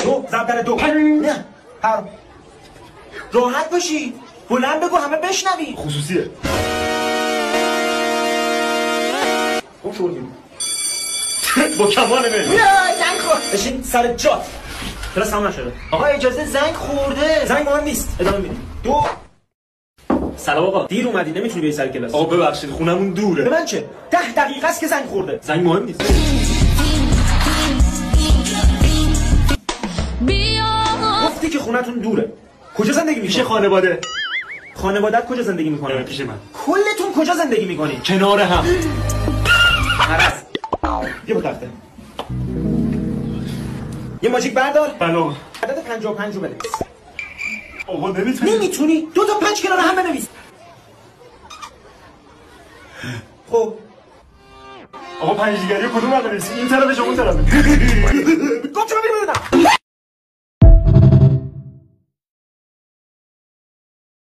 2 ضرب در 2 نه راحت باشی بلند بگو همه بشنوی خصوصیه خوب شدیم با کمان ملی زنگ خورد بشین سر جات کلاس تمام نشده آقا اجازه زنگ خورده زنگ مهم نیست ادامه میدیم 2 سلام آقا دیر اومدی نمیتونی بیای سر کلاس آقا ببخشید خونمون دوره به من چه 10 دقیقه است که زنگ خورده زنگ مهم نیست گفتی که خونتون دوره کجا زندگی میکنی؟ پیش خانواده خانوادت کجا زندگی میکنه؟ پیش من کلتون کجا زندگی میکنی؟ کنار هم مرض یه با تخته یه ماجیک بردار بله عدد 55 رو بنویس آقا نمیتونی 2 تا 5 کنار هم بنویس خب آقا 5 دیگری کدوم رو بنویسی این طرفش اون طرف گفت چرا ببینم